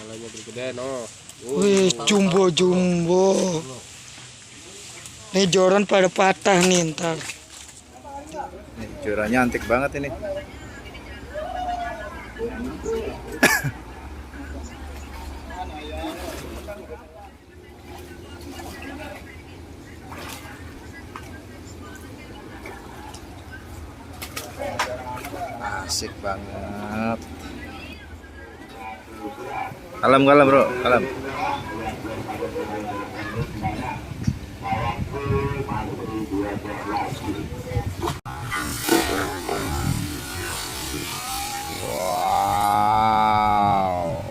Kalanya bergede no. Wih, jumbo. Nih joran pada patah nih ntar. Nih, jorannya antik banget ini. Asik banget. Kalem bro, kalem. Wow.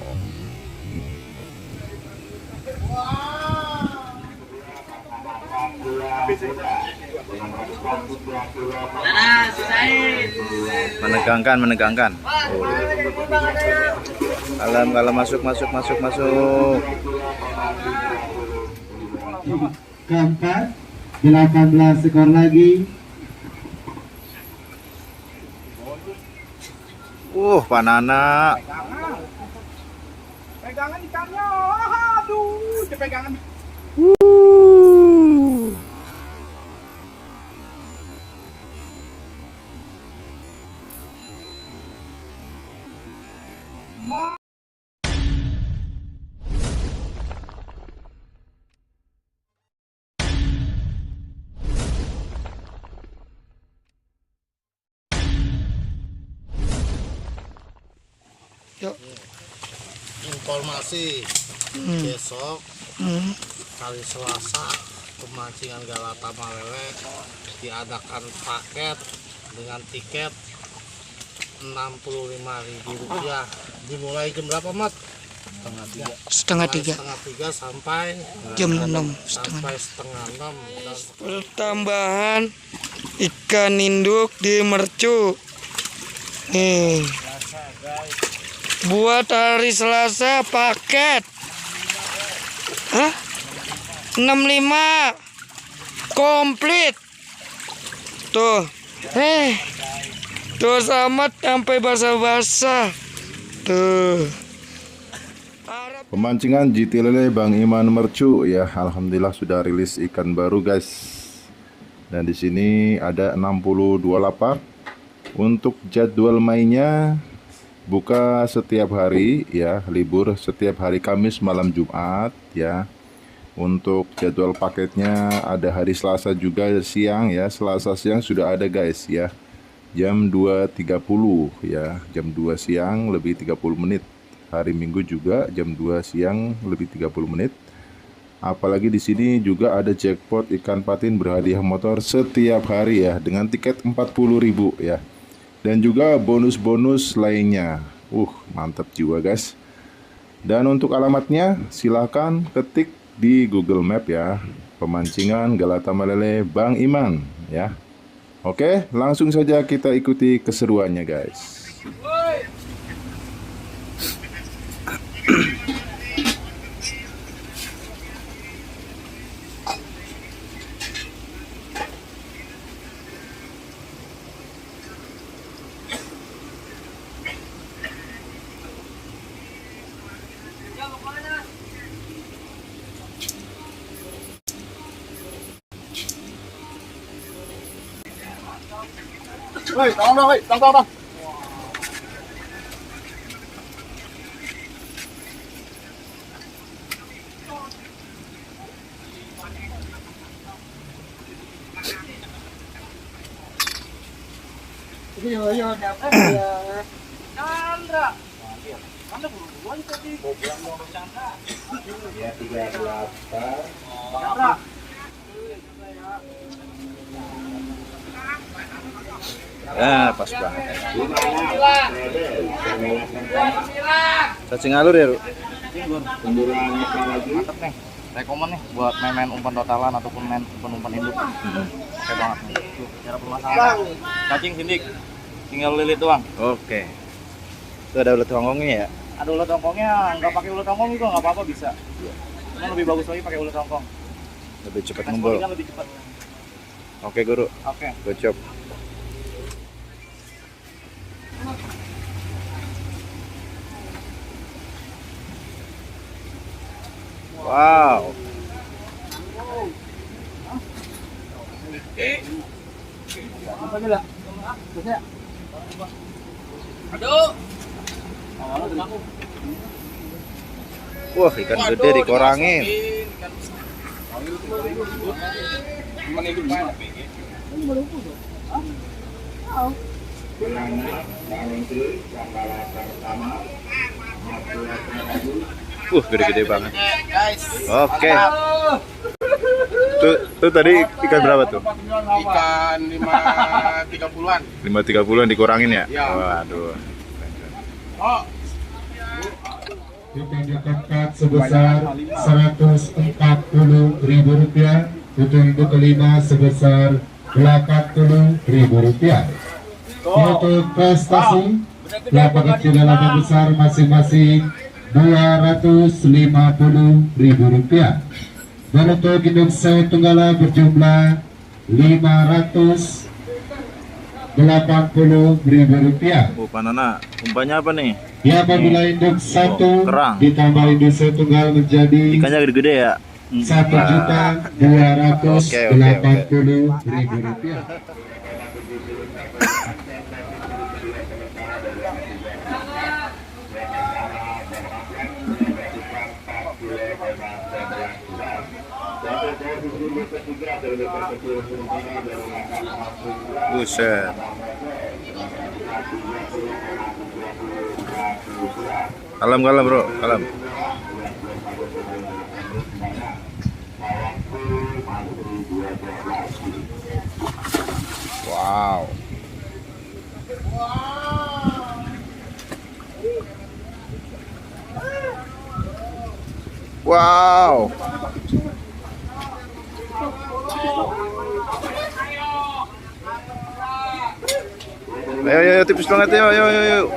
Menegangkan. Kalem, masuk. Keempat, 18 skor lagi. Panana. Pegangan ikannya. Aduh, pegangan. Yuk. Informasi besok hari Selasa pemancingan Galata Malele diadakan paket dengan tiket Rp65.000. Dimulai jam berapa, Mat? Setengah tiga sampai jam 6 sampai setengah 6. Pertambahan ikan induk di mercu nih buat hari Selasa paket 65 komplit tuh tuh amat sampai basah-basah tuh. Pemancingan GT Lele Bang Iman Mercu ya, alhamdulillah sudah rilis ikan baru guys. Dan di sini ada 62 lapak. Untuk jadwal mainnya buka setiap hari ya, libur setiap hari Kamis malam Jumat ya. Untuk jadwal paketnya ada hari Selasa juga siang ya, Selasa siang sudah ada guys ya. Jam 2.30 ya, jam 2 siang lebih 30 menit. Hari Minggu juga jam 2 siang lebih 30 menit. Apalagi di sini juga ada jackpot ikan patin berhadiah motor setiap hari ya, dengan tiket 40.000 ya. Dan juga bonus-bonus lainnya. Mantap jiwa guys. Dan untuk alamatnya silahkan ketik di Google Map ya. Pemancingan Galata Malele Bang Iman ya. Oke, langsung saja kita ikuti keseruannya guys. Woi, tolong. Yo, dapat ya. Chandra. Anda buru-buruan tadi. Mau pulang mau Chandra. Ya, 38. Chandra. Ya, pas banget. Cacing alur ya, Ru? Mantep nih, rekomen nih buat main-main umpan totalan ataupun main umpan induk. Oke banget nih. Cara pemasangan cacing sindik, tinggal lilit doang. Oke. Itu ada ulet hongkongnya ya? Ada ulet hongkongnya, nggak pakai ulet hongkong juga nggak apa-apa bisa. Cuma lebih bagus lagi pakai ulet hongkong. Lebih cepat ngumpul. Lebih cepat. Oke, Guru. Oke. Good job. Wow. Wah, ikan gede dikorangin. Gede-gede banget. Oke. Tuh tadi ikan berapa tuh? Ikan 5.30-an. 5.30-an dikurangin ya? Ya. Waduh. Oh, Ikan yang keempat sebesar Rp140.000. Untuk kelima sebesar Rp80.000. Untuk prestasi lapangan kedalaman besar masing-masing Rp250.000. Dan untuk induk saya tunggala berjumlah Rp580.000. Oh, Panana, umpannya apa nih? Ya, apabila induk satu kerang. ditambah induk saya tunggal menjadi Ikannya gede-gede ya? Rp1.280.000. Buset. Kalem bro, kalem. Wow. Wow. Ayo, tipis banget ya, ayo.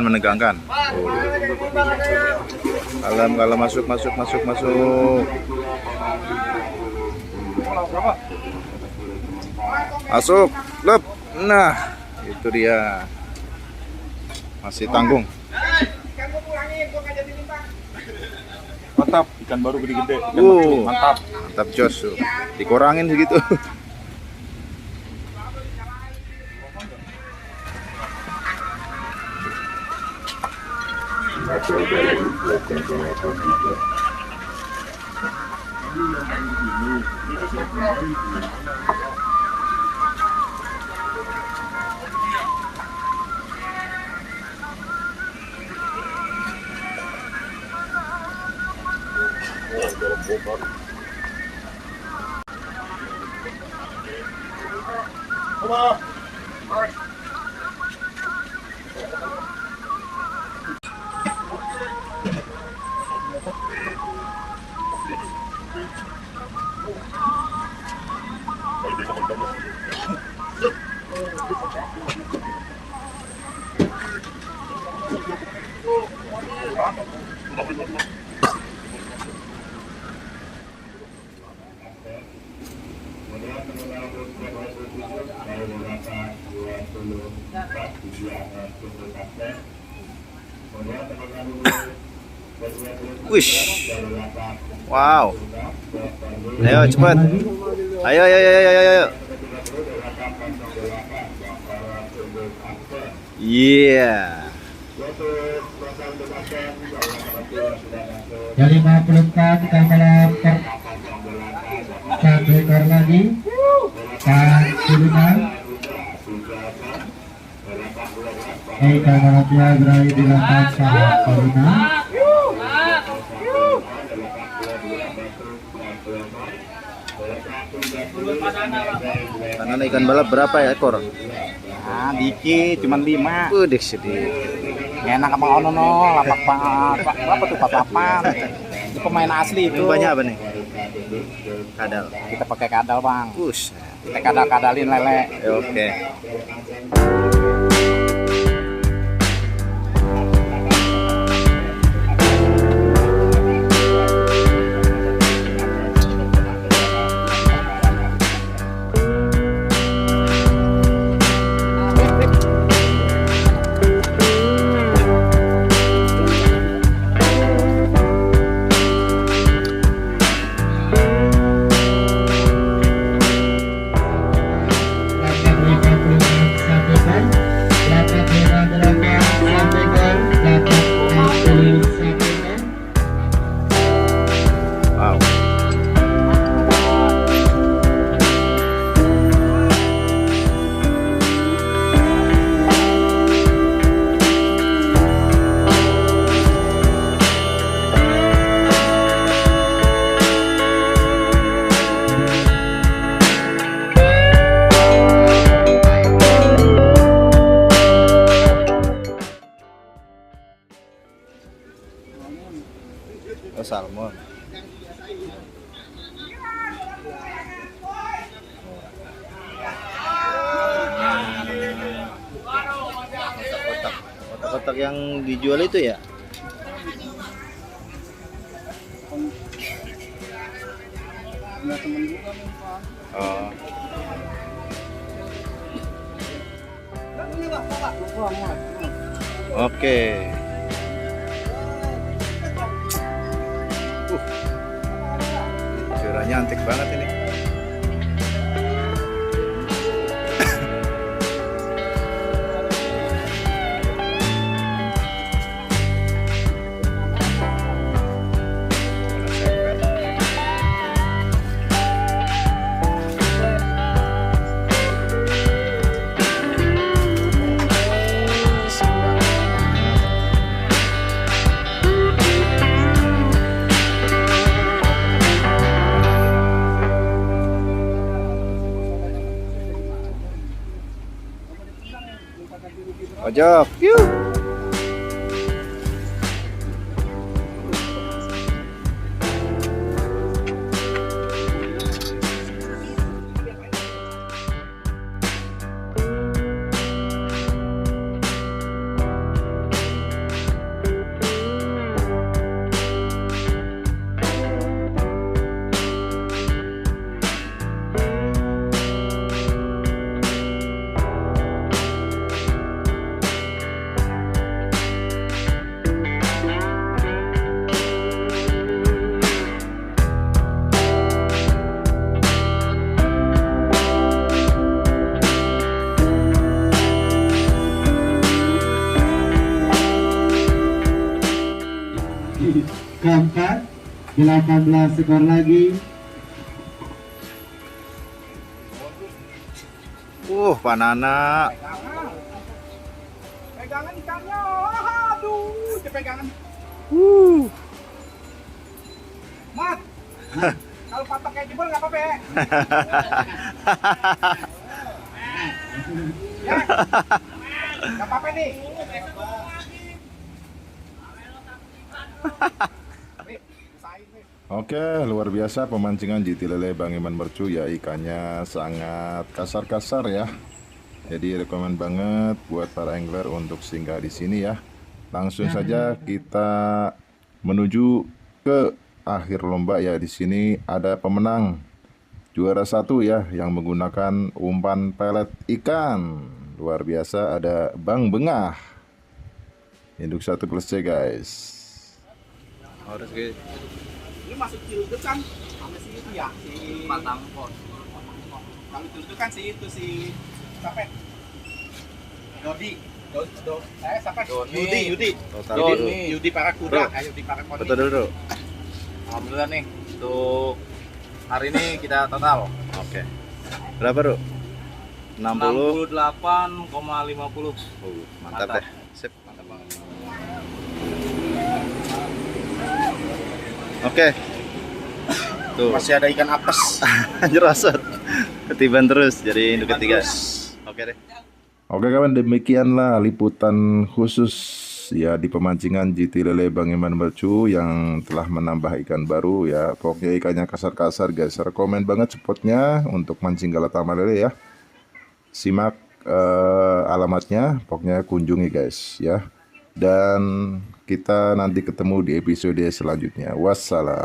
Menegangkan. Oh. Kalem, masuk. Masuk, lep. Nah, itu dia. Masih tanggung. mantap, ikan baru gede-gede. Mantap jos. Dikurangin segitu. Wish. Wow. Ayo cepat. Ayo. Iya. Yang 54 kamera per 1 ekor lagi. Pak Suliman. Kamera dia berada di lapangan Pak Suliman. Tangan ikan balap berapa ya ekor? Nah, dikit, cuman 5. Udah sedikit. Enak apa ono no, lapak apa tuh papapan. Itu pemain asli itu. Umpannya apa nih? Kadal. Kita pakai kadal, Bang. Push. Kita kadalin lele. Oke. Oh, salmon. Kotak-kotak yang dijual itu ya? Oh. Oke. Curahnya antik banget ini. Pojok. Yuk. Keempat, 18 skor lagi. Banana. Pegangan ikannya. Aduh, pegangan. Mat. Kalau patok kayak jebol nggak apa-apa ya. Ya. Nggak apa-apa nih. Oke, luar biasa pemancingan JT Lele Bang Iman Mercu ya, ikannya sangat kasar-kasar ya. Jadi rekomen banget buat para angler untuk singgah di sini ya. Langsung saja kita menuju ke akhir lomba ya. Di sini ada pemenang juara 1 ya yang menggunakan umpan pelet ikan. Luar biasa, ada Bang Bengah. Induk 1 plus C guys. Harus gitu. Ini masuk Ciledug kan sama si itu ya, si Patangkot. kalau Ciledug kan si itu si siapa? Dodi. Siapa? Doni. Yudi. Yudi Parakuda. Yudi Parakuda. Betul dulu. Alhamdulillah nih untuk hari ini kita total. Oke. Berapa, Bro? 68,50. Mantap deh. Sip. Mantap banget. Oke. Tuh. Masih ada ikan apes. Anjir rasot. Ketiban terus jadi induk ketiga. Oke deh. Oke kawan, demikianlah liputan khusus ya di pemancingan JT Lele Bang Iman Mercu yang telah menambah ikan baru ya. Pokoknya ikannya kasar-kasar guys. Rekomen banget spotnya untuk mancing Galatama Lele ya. Simak alamatnya, pokoknya kunjungi guys ya. Dan kita nanti ketemu di episode selanjutnya. Wassalam.